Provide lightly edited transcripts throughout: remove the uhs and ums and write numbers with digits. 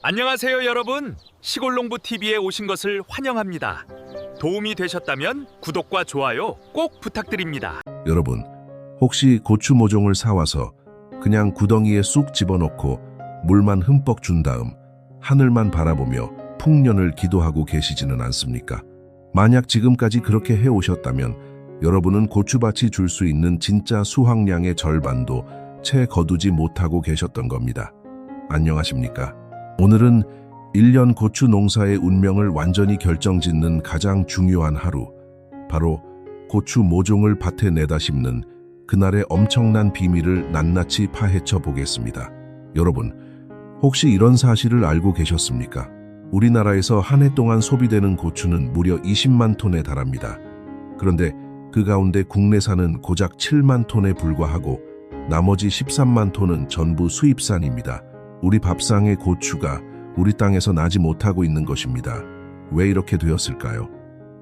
안녕하세요, 여러분. 시골농부TV에 오신 것을 환영합니다. 도움이 되셨다면 구독과 좋아요 꼭 부탁드립니다. 여러분, 혹시 고추 모종을 사와서 그냥 구덩이에 쑥 집어넣고 물만 흠뻑 준 다음 하늘만 바라보며 풍년을 기도하고 계시지는 않습니까? 만약 지금까지 그렇게 해오셨다면 여러분은 고추밭이 줄 수 있는 진짜 수확량의 절반도 채 거두지 못하고 계셨던 겁니다. 안녕하십니까? 오늘은 1년 고추 농사의 운명을 완전히 결정짓는 가장 중요한 하루, 바로 고추 모종을 밭에 내다 심는 그날의 엄청난 비밀을 낱낱이 파헤쳐 보겠습니다. 여러분, 혹시 이런 사실을 알고 계셨습니까? 우리나라에서 한 해 동안 소비되는 고추는 무려 20만 톤에 달합니다. 그런데 그 가운데 국내산은 고작 7만 톤에 불과하고 나머지 13만 톤은 전부 수입산입니다. 우리 밥상의 고추가 우리 땅에서 나지 못하고 있는 것입니다. 왜 이렇게 되었을까요?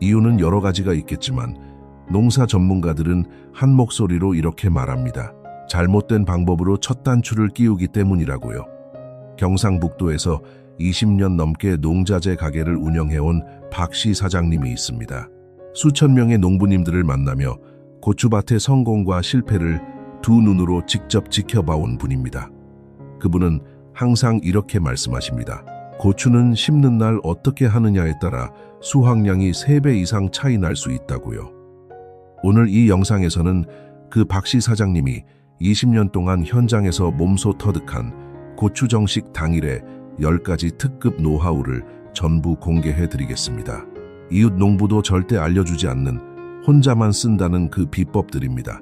이유는 여러 가지가 있겠지만 농사 전문가들은 한 목소리로 이렇게 말합니다. 잘못된 방법으로 첫 단추를 끼우기 때문이라고요. 경상북도에서 20년 넘게 농자재 가게를 운영해온 박씨 사장님이 있습니다. 수천 명의 농부님들을 만나며 고추밭의 성공과 실패를 두 눈으로 직접 지켜봐온 분입니다. 그분은 항상 이렇게 말씀하십니다. 고추는 심는 날 어떻게 하느냐에 따라 수확량이 3배 이상 차이 날 수 있다고요. 오늘 이 영상에서는 그 박씨 사장님이 20년 동안 현장에서 몸소 터득한 고추 정식 당일의 10가지 특급 노하우를 전부 공개해 드리겠습니다. 이웃 농부도 절대 알려주지 않는 혼자만 쓴다는 그 비법들입니다.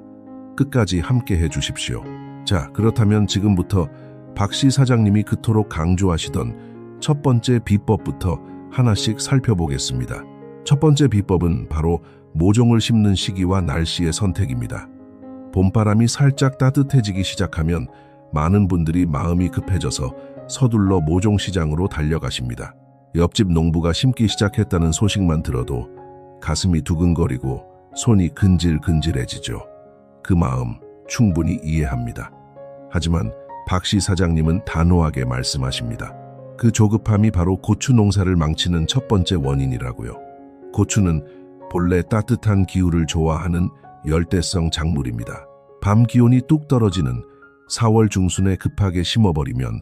끝까지 함께 해주십시오. 자, 그렇다면 지금부터 박씨 사장님이 그토록 강조하시던 첫 번째 비법부터 하나씩 살펴보겠습니다. 첫 번째 비법은 바로 모종을 심는 시기와 날씨의 선택입니다. 봄바람이 살짝 따뜻해지기 시작하면 많은 분들이 마음이 급해져서 서둘러 모종 시장으로 달려가십니다. 옆집 농부가 심기 시작했다는 소식만 들어도 가슴이 두근거리고 손이 근질근질해지죠. 그 마음 충분히 이해합니다. 하지만 박씨 사장님은 단호하게 말씀하십니다. 그 조급함이 바로 고추 농사를 망치는 첫 번째 원인이라고요. 고추는 본래 따뜻한 기후를 좋아하는 열대성 작물입니다. 밤 기온이 뚝 떨어지는 4월 중순에 급하게 심어버리면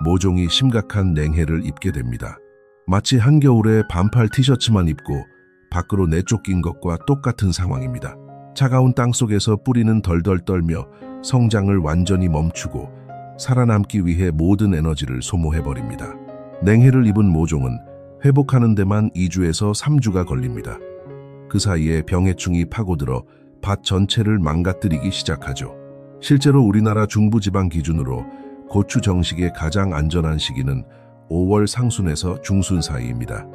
모종이 심각한 냉해를 입게 됩니다. 마치 한겨울에 반팔 티셔츠만 입고 밖으로 내쫓긴 것과 똑같은 상황입니다. 차가운 땅 속에서 뿌리는 덜덜 떨며 성장을 완전히 멈추고 살아남기 위해 모든 에너지를 소모해버립니다. 냉해를 입은 모종은 회복하는 데만 2주에서 3주가 걸립니다. 그 사이에 병해충이 파고들어 밭 전체를 망가뜨리기 시작하죠. 실제로 우리나라 중부지방 기준으로 고추 정식의 가장 안전한 시기는 5월 상순에서 중순 사이입니다.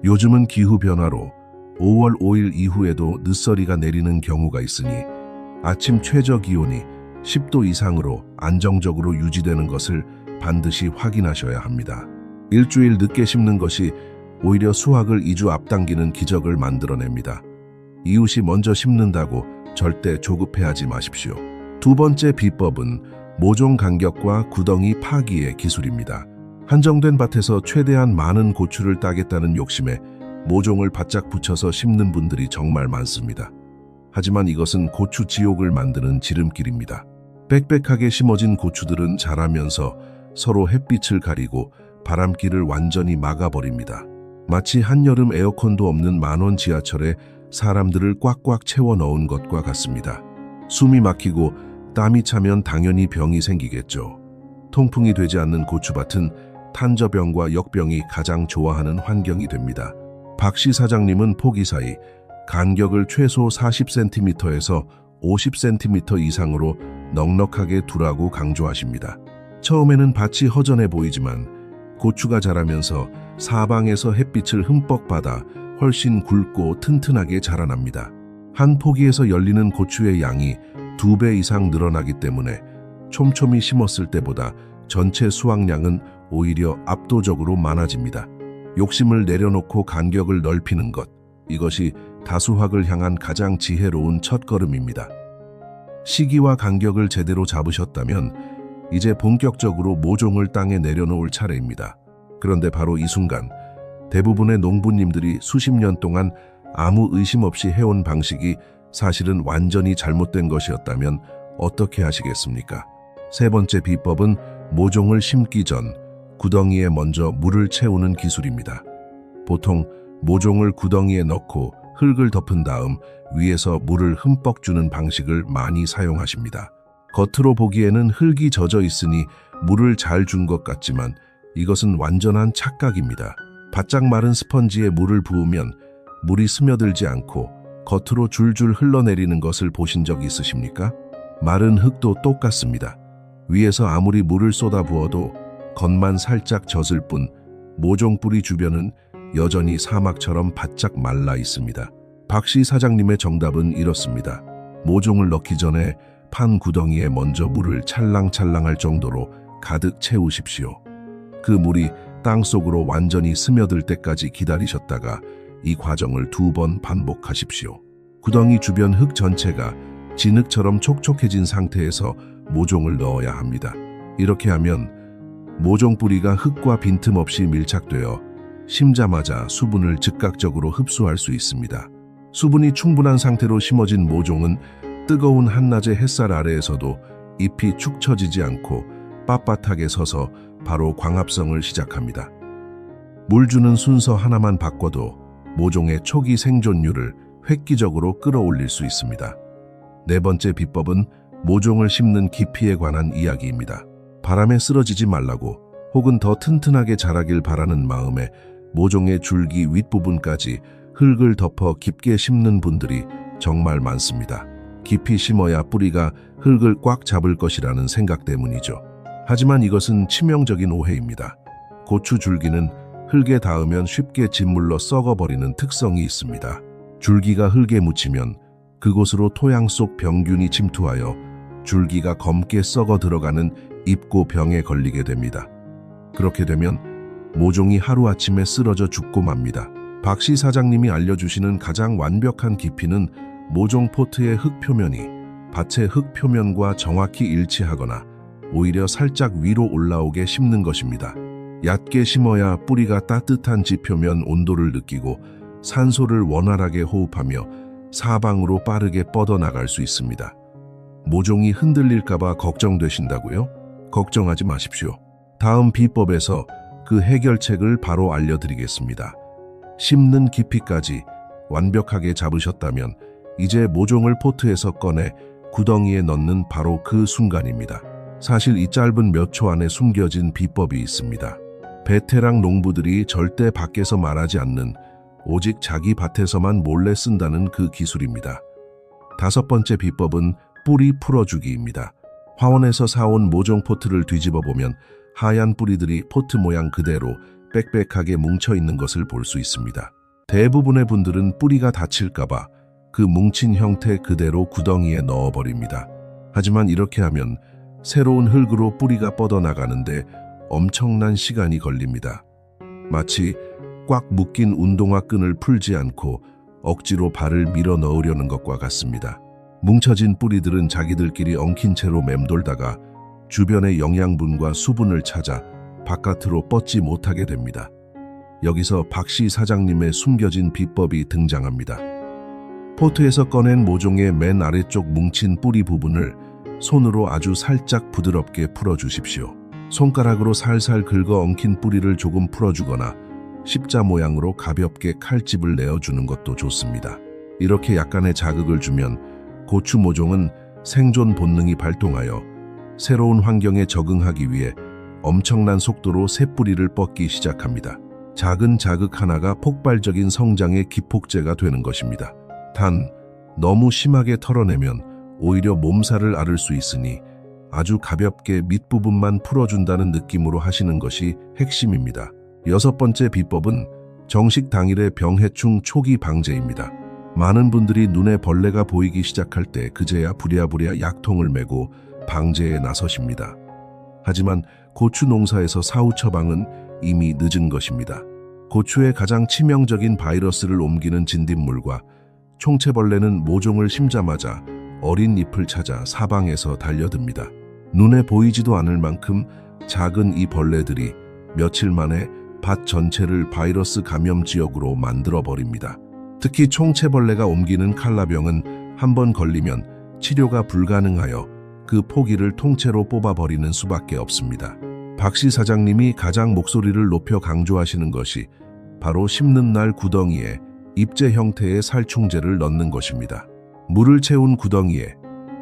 요즘은 기후 변화로 5월 5일 이후에도 늦서리가 내리는 경우가 있으니 아침 최저 기온이 10도 이상으로 안정적으로 유지되는 것을 반드시 확인하셔야 합니다. 일주일 늦게 심는 것이 오히려 수확을 2주 앞당기는 기적을 만들어냅니다. 이웃이 먼저 심는다고 절대 조급해하지 마십시오. 두 번째 비법은 모종 간격과 구덩이 파기의 기술입니다. 한정된 밭에서 최대한 많은 고추를 따겠다는 욕심에 모종을 바짝 붙여서 심는 분들이 정말 많습니다. 하지만 이것은 고추 지옥을 만드는 지름길입니다. 빽빽하게 심어진 고추들은 자라면서 서로 햇빛을 가리고 바람길을 완전히 막아버립니다. 마치 한여름 에어컨도 없는 만원 지하철에 사람들을 꽉꽉 채워 넣은 것과 같습니다. 숨이 막히고 땀이 차면 당연히 병이 생기겠죠. 통풍이 되지 않는 고추밭은 탄저병과 역병이 가장 좋아하는 환경이 됩니다. 박씨 사장님은 포기 사이 간격을 최소 40cm에서 50cm 이상으로 넉넉하게 두라고 강조하십니다. 처음에는 밭이 허전해 보이지만 고추가 자라면서 사방에서 햇빛을 흠뻑 받아 훨씬 굵고 튼튼하게 자라납니다. 한 포기에서 열리는 고추의 양이 2배 이상 늘어나기 때문에 촘촘히 심었을 때보다 전체 수확량은 오히려 압도적으로 많아집니다. 욕심을 내려놓고 간격을 넓히는 것, 이것이 다수확을 향한 가장 지혜로운 첫걸음입니다. 시기와 간격을 제대로 잡으셨다면 이제 본격적으로 모종을 땅에 내려놓을 차례입니다. 그런데 바로 이 순간 대부분의 농부님들이 수십 년 동안 아무 의심 없이 해온 방식이 사실은 완전히 잘못된 것이었다면 어떻게 하시겠습니까? 세 번째 비법은 모종을 심기 전 구덩이에 먼저 물을 채우는 기술입니다. 보통 모종을 구덩이에 넣고 흙을 덮은 다음 위에서 물을 흠뻑 주는 방식을 많이 사용하십니다. 겉으로 보기에는 흙이 젖어 있으니 물을 잘 준 것 같지만 이것은 완전한 착각입니다. 바짝 마른 스펀지에 물을 부으면 물이 스며들지 않고 겉으로 줄줄 흘러내리는 것을 보신 적 있으십니까? 마른 흙도 똑같습니다. 위에서 아무리 물을 쏟아 부어도 겉만 살짝 젖을 뿐 모종 뿌리 주변은 여전히 사막처럼 바짝 말라 있습니다. 박씨 사장님의 정답은 이렇습니다. 모종을 넣기 전에 판 구덩이에 먼저 물을 찰랑찰랑할 정도로 가득 채우십시오. 그 물이 땅속으로 완전히 스며들 때까지 기다리셨다가 이 과정을 2번 반복하십시오. 구덩이 주변 흙 전체가 진흙처럼 촉촉해진 상태에서 모종을 넣어야 합니다. 이렇게 하면 모종 뿌리가 흙과 빈틈없이 밀착되어 심자마자 수분을 즉각적으로 흡수할 수 있습니다. 수분이 충분한 상태로 심어진 모종은 뜨거운 한낮의 햇살 아래에서도 잎이 축 처지지 않고 빳빳하게 서서 바로 광합성을 시작합니다. 물 주는 순서 하나만 바꿔도 모종의 초기 생존율을 획기적으로 끌어올릴 수 있습니다. 네 번째 비법은 모종을 심는 깊이에 관한 이야기입니다. 바람에 쓰러지지 말라고 혹은 더 튼튼하게 자라길 바라는 마음에 모종의 줄기 윗부분까지 흙을 덮어 깊게 심는 분들이 정말 많습니다. 깊이 심어야 뿌리가 흙을 꽉 잡을 것이라는 생각 때문이죠. 하지만 이것은 치명적인 오해입니다. 고추 줄기는 흙에 닿으면 쉽게 짓물러 썩어버리는 특성이 있습니다. 줄기가 흙에 묻히면 그곳으로 토양 속 병균이 침투하여 줄기가 검게 썩어 들어가는 잎고 병에 걸리게 됩니다. 그렇게 되면 모종이 하루아침에 쓰러져 죽고 맙니다. 박씨 사장님이 알려주시는 가장 완벽한 깊이는 모종 포트의 흙 표면이 밭의 흙 표면과 정확히 일치하거나 오히려 살짝 위로 올라오게 심는 것입니다. 얕게 심어야 뿌리가 따뜻한 지표면 온도를 느끼고 산소를 원활하게 호흡하며 사방으로 빠르게 뻗어나갈 수 있습니다. 모종이 흔들릴까봐 걱정되신다고요? 걱정하지 마십시오. 다음 비법에서 그 해결책을 바로 알려드리겠습니다. 심는 깊이까지 완벽하게 잡으셨다면 이제 모종을 포트에서 꺼내 구덩이에 넣는 바로 그 순간입니다. 사실 이 짧은 몇 초 안에 숨겨진 비법이 있습니다. 베테랑 농부들이 절대 밖에서 말하지 않는 오직 자기 밭에서만 몰래 쓴다는 그 기술입니다. 다섯 번째 비법은 뿌리 풀어주기입니다. 화원에서 사온 모종 포트를 뒤집어 보면 하얀 뿌리들이 포트 모양 그대로 빽빽하게 뭉쳐 있는 것을 볼 수 있습니다. 대부분의 분들은 뿌리가 다칠까봐 그 뭉친 형태 그대로 구덩이에 넣어버립니다. 하지만 이렇게 하면 새로운 흙으로 뿌리가 뻗어나가는데 엄청난 시간이 걸립니다. 마치 꽉 묶인 운동화 끈을 풀지 않고 억지로 발을 밀어 넣으려는 것과 같습니다. 뭉쳐진 뿌리들은 자기들끼리 엉킨 채로 맴돌다가 주변의 영양분과 수분을 찾아 바깥으로 뻗지 못하게 됩니다. 여기서 박씨 사장님의 숨겨진 비법이 등장합니다. 포트에서 꺼낸 모종의 맨 아래쪽 뭉친 뿌리 부분을 손으로 아주 살짝 부드럽게 풀어주십시오. 손가락으로 살살 긁어 엉킨 뿌리를 조금 풀어주거나 십자 모양으로 가볍게 칼집을 내어주는 것도 좋습니다. 이렇게 약간의 자극을 주면 고추 모종은 생존 본능이 발동하여 새로운 환경에 적응하기 위해 엄청난 속도로 새 뿌리를 뻗기 시작합니다. 작은 자극 하나가 폭발적인 성장의 기폭제가 되는 것입니다. 단, 너무 심하게 털어내면 오히려 몸살을 앓을 수 있으니 아주 가볍게 밑부분만 풀어준다는 느낌으로 하시는 것이 핵심입니다. 여섯 번째 비법은 정식 당일의 병해충 초기 방제입니다. 많은 분들이 눈에 벌레가 보이기 시작할 때 그제야 부랴부랴 약통을 메고 방제에 나서십니다. 하지만 고추 농사에서 사후 처방은 이미 늦은 것입니다. 고추의 가장 치명적인 바이러스를 옮기는 진딧물과 총체벌레는 모종을 심자마자 어린 잎을 찾아 사방에서 달려듭니다. 눈에 보이지도 않을 만큼 작은 이 벌레들이 며칠 만에 밭 전체를 바이러스 감염 지역으로 만들어버립니다. 특히 총체벌레가 옮기는 칼라병은 한번 걸리면 치료가 불가능하여 그 포기를 통째로 뽑아버리는 수밖에 없습니다. 박씨 사장님이 가장 목소리를 높여 강조하시는 것이 바로 심는 날 구덩이에 입재 형태의 살충제를 넣는 것입니다. 물을 채운 구덩이에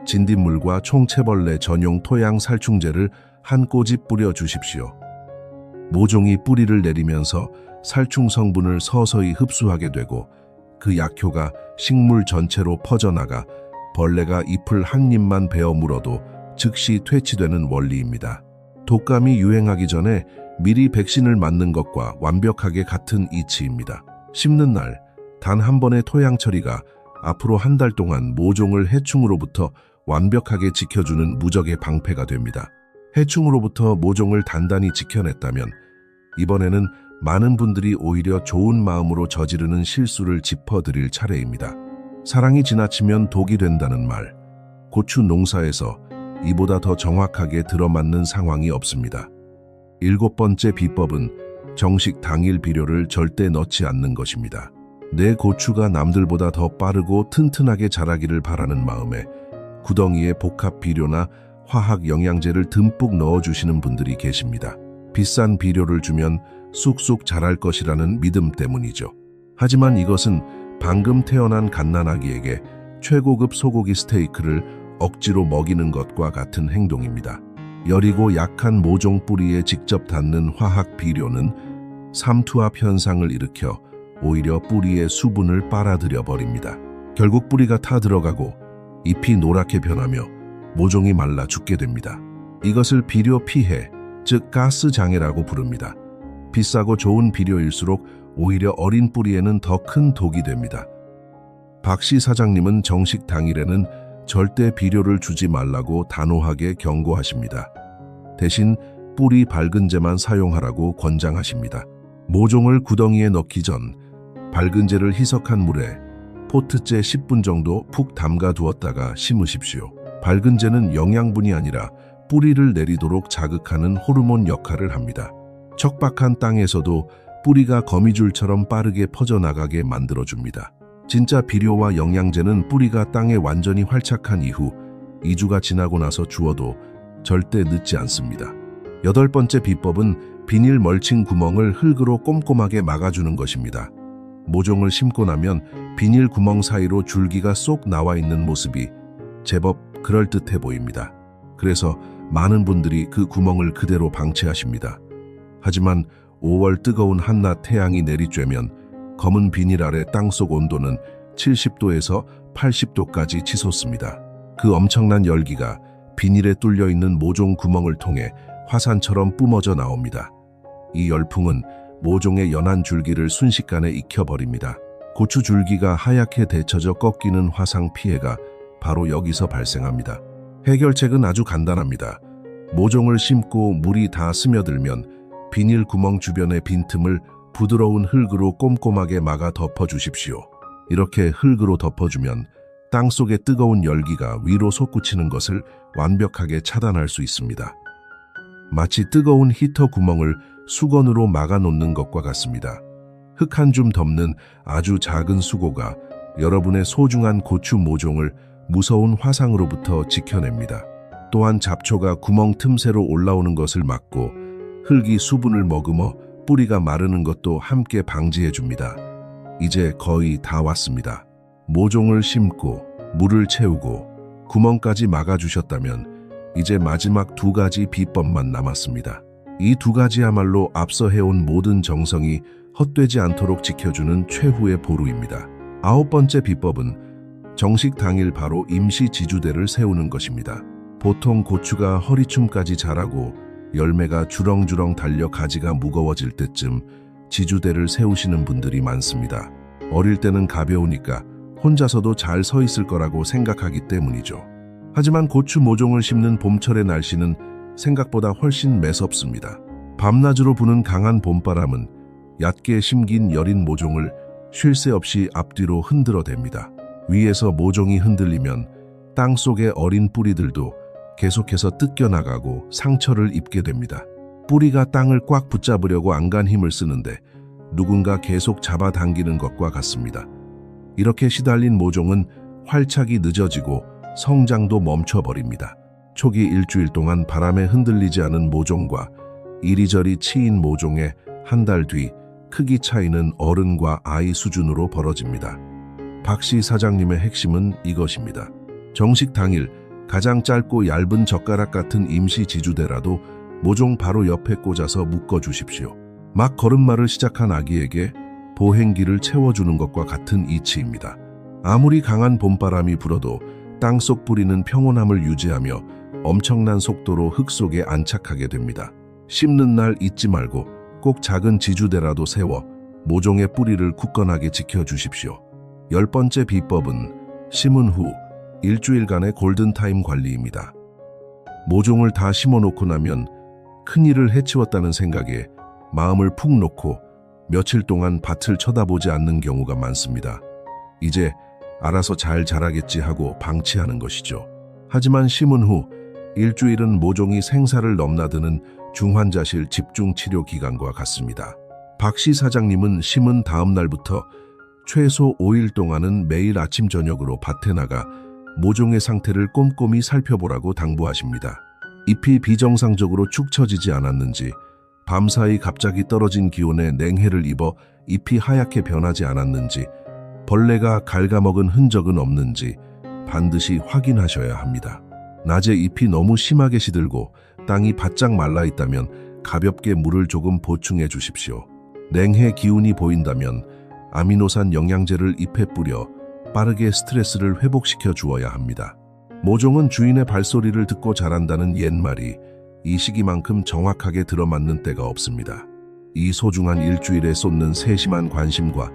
진딧물과 총체벌레 전용 토양 살충제를 한 꼬집 뿌려 주십시오. 모종이 뿌리를 내리면서 살충 성분을 서서히 흡수하게 되고 그 약효가 식물 전체로 퍼져나가 벌레가 잎을 한 입만 베어 물어도 즉시 퇴치되는 원리입니다. 독감이 유행하기 전에 미리 백신을 맞는 것과 완벽하게 같은 이치입니다. 심는 날 단 한 번의 토양 처리가 앞으로 한 달 동안 모종을 해충으로부터 완벽하게 지켜주는 무적의 방패가 됩니다. 해충으로부터 모종을 단단히 지켜냈다면 이번에는 많은 분들이 오히려 좋은 마음으로 저지르는 실수를 짚어드릴 차례입니다. 사랑이 지나치면 독이 된다는 말, 고추 농사에서 이보다 더 정확하게 들어맞는 상황이 없습니다. 7번째 비법은 정식 당일 비료를 절대 넣지 않는 것입니다. 내 고추가 남들보다 더 빠르고 튼튼하게 자라기를 바라는 마음에 구덩이에 복합 비료나 화학 영양제를 듬뿍 넣어주시는 분들이 계십니다. 비싼 비료를 주면 쑥쑥 자랄 것이라는 믿음 때문이죠. 하지만 이것은 방금 태어난 갓난아기에게 최고급 소고기 스테이크를 억지로 먹이는 것과 같은 행동입니다. 여리고 약한 모종 뿌리에 직접 닿는 화학 비료는 삼투압 현상을 일으켜 오히려 뿌리의 수분을 빨아들여 버립니다. 결국 뿌리가 타 들어가고 잎이 노랗게 변하며 모종이 말라 죽게 됩니다. 이것을 비료 피해, 즉 가스 장애라고 부릅니다. 비싸고 좋은 비료일수록 오히려 어린 뿌리에는 더 큰 독이 됩니다. 박씨 사장님은 정식 당일에는 절대 비료를 주지 말라고 단호하게 경고하십니다. 대신 뿌리 밝은제만 사용하라고 권장하십니다. 모종을 구덩이에 넣기 전 밝은제를 희석한 물에 포트째 10분 정도 푹 담가 두었다가 심으십시오. 밝은제는 영양분이 아니라 뿌리를 내리도록 자극하는 호르몬 역할을 합니다. 척박한 땅에서도 뿌리가 거미줄처럼 빠르게 퍼져나가게 만들어줍니다. 진짜 비료와 영양제는 뿌리가 땅에 완전히 활착한 이후 2주가 지나고 나서 주어도 절대 늦지 않습니다. 8번째 비법은 비닐 멀칭 구멍을 흙으로 꼼꼼하게 막아주는 것입니다. 모종을 심고 나면 비닐 구멍 사이로 줄기가 쏙 나와 있는 모습이 제법 그럴듯해 보입니다. 그래서 많은 분들이 그 구멍을 그대로 방치하십니다. 하지만 5월 뜨거운 한낮 태양이 내리쬐면 검은 비닐 아래 땅속 온도는 70도에서 80도까지 치솟습니다. 그 엄청난 열기가 비닐에 뚫려 있는 모종 구멍을 통해 화산처럼 뿜어져 나옵니다. 이 열풍은 모종의 연한 줄기를 순식간에 익혀버립니다. 고추 줄기가 하얗게 데쳐져 꺾이는 화상 피해가 바로 여기서 발생합니다. 해결책은 아주 간단합니다. 모종을 심고 물이 다 스며들면 비닐 구멍 주변의 빈틈을 부드러운 흙으로 꼼꼼하게 막아 덮어주십시오. 이렇게 흙으로 덮어주면 땅속의 뜨거운 열기가 위로 솟구치는 것을 완벽하게 차단할 수 있습니다. 마치 뜨거운 히터 구멍을 수건으로 막아놓는 것과 같습니다. 흙 한 줌 덮는 아주 작은 수고가 여러분의 소중한 고추 모종을 무서운 화상으로부터 지켜냅니다. 또한 잡초가 구멍 틈새로 올라오는 것을 막고 흙이 수분을 머금어 뿌리가 마르는 것도 함께 방지해줍니다. 이제 거의 다 왔습니다. 모종을 심고 물을 채우고 구멍까지 막아주셨다면 이제 마지막 2가지 비법만 남았습니다. 이 2가지야말로 앞서 해온 모든 정성이 헛되지 않도록 지켜주는 최후의 보루입니다. 9번째 비법은 정식 당일 바로 임시 지주대를 세우는 것입니다. 보통 고추가 허리춤까지 자라고 열매가 주렁주렁 달려 가지가 무거워질 때쯤 지주대를 세우시는 분들이 많습니다. 어릴 때는 가벼우니까 혼자서도 잘 서 있을 거라고 생각하기 때문이죠. 하지만 고추 모종을 심는 봄철의 날씨는 생각보다 훨씬 매섭습니다. 밤낮으로 부는 강한 봄바람은 얕게 심긴 여린 모종을 쉴 새 없이 앞뒤로 흔들어댑니다. 위에서 모종이 흔들리면 땅속의 어린 뿌리들도 계속해서 뜯겨나가고 상처를 입게 됩니다. 뿌리가 땅을 꽉 붙잡으려고 안간 힘을 쓰는데 누군가 계속 잡아당기는 것과 같습니다. 이렇게 시달린 모종은 활착이 늦어지고 성장도 멈춰버립니다. 초기 일주일 동안 바람에 흔들리지 않은 모종과 이리저리 치인 모종의 한 달 뒤 크기 차이는 어른과 아이 수준으로 벌어집니다. 박씨 사장님의 핵심은 이것입니다. 정식 당일 가장 짧고 얇은 젓가락 같은 임시 지주대라도 모종 바로 옆에 꽂아서 묶어주십시오. 막 걸음마를 시작한 아기에게 보행기를 채워주는 것과 같은 이치입니다. 아무리 강한 봄바람이 불어도 땅속 뿌리는 평온함을 유지하며 엄청난 속도로 흙 속에 안착하게 됩니다. 심는 날 잊지 말고 꼭 작은 지주대라도 세워 모종의 뿌리를 굳건하게 지켜주십시오. 10번째 비법은 심은 후 일주일간의 골든타임 관리입니다. 모종을 다 심어놓고 나면 큰일을 해치웠다는 생각에 마음을 푹 놓고 며칠 동안 밭을 쳐다보지 않는 경우가 많습니다. 이제 알아서 잘 자라겠지 하고 방치하는 것이죠. 하지만 심은 후 일주일은 모종이 생사를 넘나드는 중환자실 집중치료 기간과 같습니다. 박씨 사장님은 심은 다음 날부터 최소 5일 동안은 매일 아침 저녁으로 밭에 나가 모종의 상태를 꼼꼼히 살펴보라고 당부하십니다. 잎이 비정상적으로 축 처지지 않았는지, 밤사이 갑자기 떨어진 기온에 냉해를 입어 잎이 하얗게 변하지 않았는지, 벌레가 갉아먹은 흔적은 없는지 반드시 확인하셔야 합니다. 낮에 잎이 너무 심하게 시들고 땅이 바짝 말라 있다면 가볍게 물을 조금 보충해 주십시오. 냉해 기운이 보인다면 아미노산 영양제를 잎에 뿌려 빠르게 스트레스를 회복시켜 주어야 합니다. 모종은 주인의 발소리를 듣고 자란다는 옛말이 이 시기만큼 정확하게 들어맞는 때가 없습니다. 이 소중한 일주일에 쏟는 세심한 관심과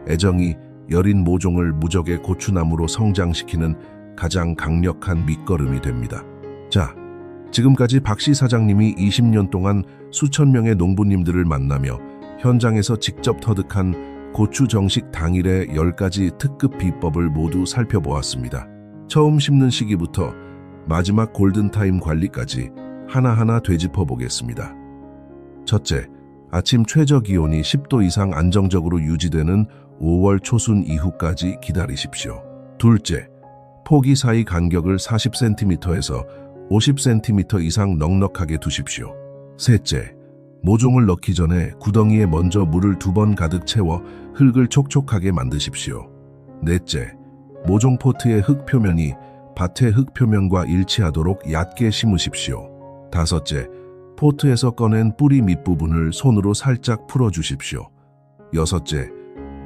애정이 여린 모종을 무적의 고추나무로 성장시키는 가장 강력한 밑거름이 됩니다. 자, 지금까지 박씨 사장님이 20년 동안 수천 명의 농부님들을 만나며 현장에서 직접 터득한 고추 정식 당일의 10가지 특급 비법을 모두 살펴보았습니다. 처음 심는 시기부터 마지막 골든타임 관리까지 하나하나 되짚어 보겠습니다. 첫째, 아침 최저 기온이 10도 이상 안정적으로 유지되는 5월 초순 이후까지 기다리십시오. 둘째, 포기 사이 간격을 40cm에서 50cm 이상 넉넉하게 두십시오. 셋째, 모종을 넣기 전에 구덩이에 먼저 물을 2번 가득 채워 흙을 촉촉하게 만드십시오. 넷째, 모종 포트의 흙 표면이 밭의 흙 표면과 일치하도록 얕게 심으십시오. 다섯째, 포트에서 꺼낸 뿌리 밑부분을 손으로 살짝 풀어주십시오. 여섯째,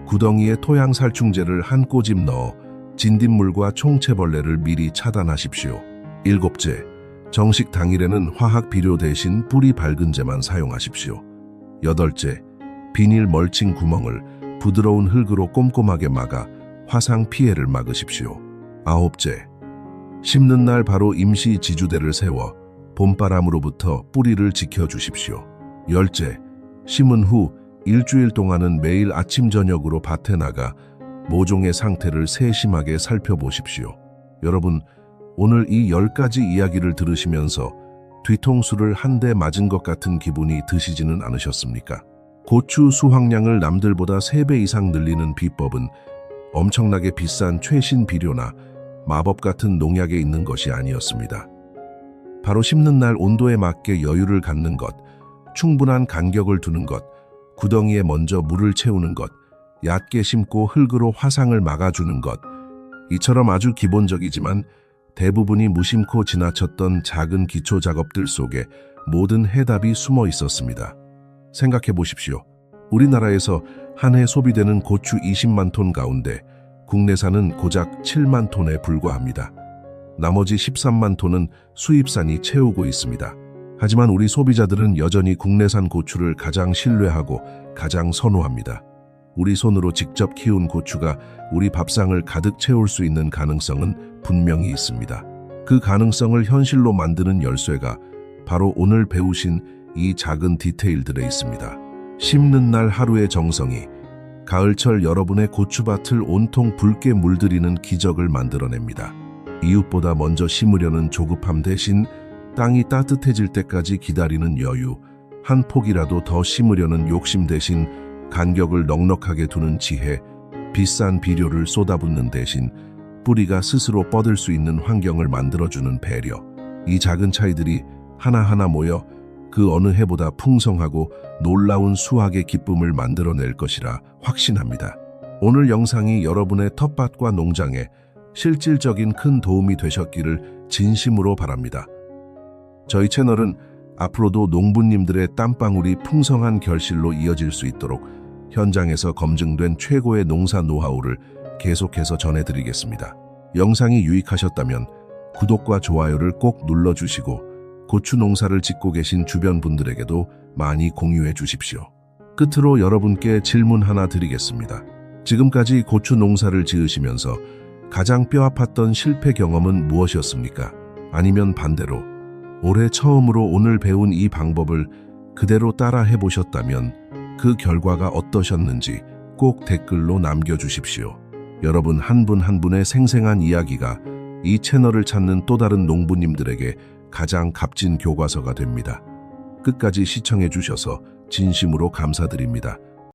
구덩이에 토양 살충제를 한 꼬집 넣어 진딧물과 총채벌레를 미리 차단하십시오. 일곱째, 정식 당일에는 화학 비료 대신 뿌리 밝은제만 사용하십시오. 여덟째, 비닐 멀칭 구멍을 부드러운 흙으로 꼼꼼하게 막아 화상 피해를 막으십시오. 아홉째, 심는 날 바로 임시 지주대를 세워 봄바람으로부터 뿌리를 지켜주십시오. 열째, 심은 후 일주일 동안은 매일 아침 저녁으로 밭에 나가 모종의 상태를 세심하게 살펴보십시오. 여러분, 오늘 이 10가지 이야기를 들으시면서 뒤통수를 한 대 맞은 것 같은 기분이 드시지는 않으셨습니까? 고추 수확량을 남들보다 3배 이상 늘리는 비법은 엄청나게 비싼 최신 비료나 마법 같은 농약에 있는 것이 아니었습니다. 바로 심는 날 온도에 맞게 여유를 갖는 것, 충분한 간격을 두는 것, 구덩이에 먼저 물을 채우는 것, 얕게 심고 흙으로 화상을 막아주는 것, 이처럼 아주 기본적이지만 대부분이 무심코 지나쳤던 작은 기초 작업들 속에 모든 해답이 숨어 있었습니다. 생각해 보십시오. 우리나라에서 한 해 소비되는 고추 20만 톤 가운데 국내산은 고작 7만 톤에 불과합니다. 나머지 13만 톤은 수입산이 채우고 있습니다. 하지만 우리 소비자들은 여전히 국내산 고추를 가장 신뢰하고 가장 선호합니다. 우리 손으로 직접 키운 고추가 우리 밥상을 가득 채울 수 있는 가능성은 분명히 있습니다. 그 가능성을 현실로 만드는 열쇠가 바로 오늘 배우신 이 작은 디테일들에 있습니다. 심는 날 하루의 정성이 가을철 여러분의 고추밭을 온통 붉게 물들이는 기적을 만들어냅니다. 이웃보다 먼저 심으려는 조급함 대신 땅이 따뜻해질 때까지 기다리는 여유, 한 폭이라도 더 심으려는 욕심 대신 간격을 넉넉하게 두는 지혜, 비싼 비료를 쏟아붓는 대신 뿌리가 스스로 뻗을 수 있는 환경을 만들어주는 배려. 이 작은 차이들이 하나하나 모여 그 어느 해보다 풍성하고 놀라운 수확의 기쁨을 만들어낼 것이라 확신합니다. 오늘 영상이 여러분의 텃밭과 농장에 실질적인 큰 도움이 되셨기를 진심으로 바랍니다. 저희 채널은 앞으로도 농부님들의 땀방울이 풍성한 결실로 이어질 수 있도록 현장에서 검증된 최고의 농사 노하우를 계속해서 전해드리겠습니다. 영상이 유익하셨다면 구독과 좋아요를 꼭 눌러주시고 고추 농사를 짓고 계신 주변 분들에게도 많이 공유해 주십시오. 끝으로 여러분께 질문 하나 드리겠습니다. 지금까지 고추 농사를 지으시면서 가장 뼈아팠던 실패 경험은 무엇이었습니까? 아니면 반대로 올해 처음으로 오늘 배운 이 방법을 그대로 따라 해보셨다면 그 결과가 어떠셨는지 꼭 댓글로 남겨주십시오. 여러분 한 분 한 분의 생생한 이야기가 이 채널을 찾는 또 다른 농부님들에게 가장 값진 교과서가 됩니다. 끝까지 시청해 주셔서 진심으로 감사드립니다.